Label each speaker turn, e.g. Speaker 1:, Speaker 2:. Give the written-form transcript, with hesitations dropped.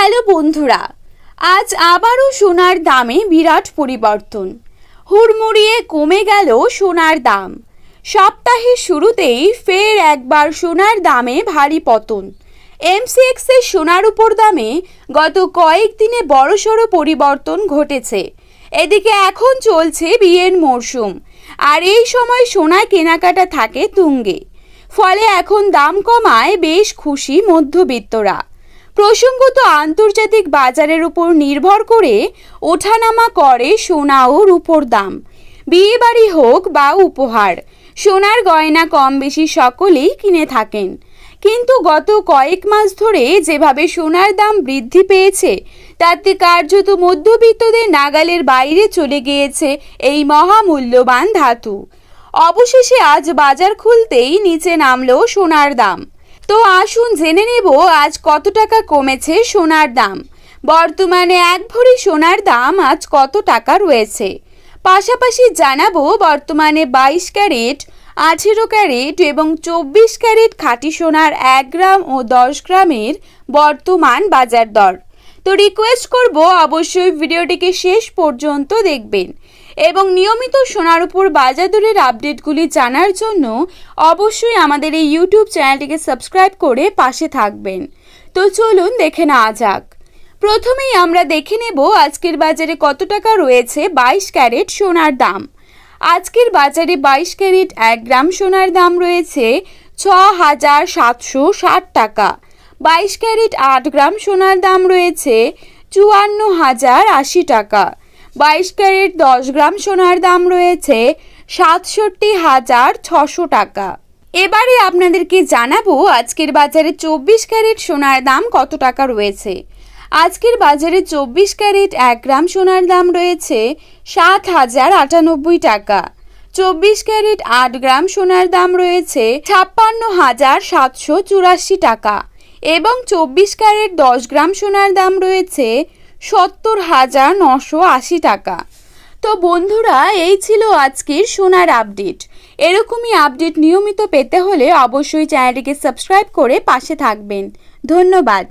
Speaker 1: Hello বন্ধুরা, আজ আবারও সোনার দামে বিরাট পরিবর্তন। হুড়মুড়িয়ে কমে গেল সোনার দাম। সপ্তাহের শুরুতেই ফের একবার সোনার দামে ভারী পতন। এমসিএক্স এর সোনার উপর দামে গত কয়েকদিনে বড়সড় পরিবর্তন ঘটেছে। এদিকে এখন চলছে বিয়ের মরশুম, আর এই সময় সোনা কেনাকাটা থাকে তুঙ্গে। ফলে এখন দাম কমায় বেশ খুশি মধ্যবিত্তরা। প্রসঙ্গত আন্তর্জাতিক বাজারের উপর নির্ভর করে ওঠানামা করে সোনা ও রূপোর দাম। বিয়ে বাড়ি হোক বা উপহার, সোনার গয়না কম বেশি সকলেই কিনে থাকেন। কিন্তু গত কয়েক মাস ধরে যেভাবে সোনার দাম বৃদ্ধি পেয়েছে, তাতে কার্যত মধ্যবিত্তদের নাগালের বাইরে চলে গিয়েছে এই মহামূল্যবান ধাতু। অবশেষে আজ বাজার খুলতেই নিচে নামলো সোনার দাম। তো আসুন জেনে নেব আজ কত টাকা কমেছে সোনার দাম। বর্তমানে এক ভরি সোনার দাম আজ কত টাকা রয়েছে। পাশাপাশি জানাবো বর্তমানে 22 ক্যারেট, 18 ক্যারেট এবং 24 ক্যারেট খাঁটি সোনার 1 গ্রাম ও 10 গ্রামের বর্তমান বাজার দর। তো রিকোয়েস্ট করব অবশ্যই ভিডিওটিকে শেষ পর্যন্ত দেখবেন এবং নিয়মিত সোনার উপর বাজার দরের আপডেটগুলি জানার জন্য অবশ্যই আমাদের এই ইউটিউব চ্যানেলটিকে সাবস্ক্রাইব করে পাশে থাকবেন। তো চলুন দেখে নেওয়া যাক। প্রথমেই আমরা দেখে নেব আজকের বাজারে কত টাকা রয়েছে 22 ক্যারেট সোনার দাম। আজকের বাজারে 22 ক্যারেট 1 গ্রাম সোনার দাম রয়েছে 6,760 টাকা। 22 ক্যারেট 8 গ্রাম সোনার দাম রয়েছে 54,080 টাকা। 22 ক্যারেট 10 গ্রাম সোনার দাম রয়েছে 67,600 টাকা। এবারে আপনাদেরকে জানাবো আজকের বাজারে 24 ক্যারেট সোনার দাম কত টাকা রয়েছে। আজকের বাজারে 24 ক্যারেট 1 গ্রাম সোনার দাম রয়েছে 7,098 টাকা। 24 ক্যারেট 8 গ্রাম সোনার দাম রয়েছে 56,784 টাকা এবং 24 ক্যারেট 10 গ্রাম সোনার দাম রয়েছে 70,980 টাকা। তো বন্ধুরা, এই ছিল আজকের সোনার আপডেট। এরকমই আপডেট নিয়মিত পেতে হলে অবশ্যই চ্যানেলটিকে সাবস্ক্রাইব করে পাশে থাকবেন। ধন্যবাদ।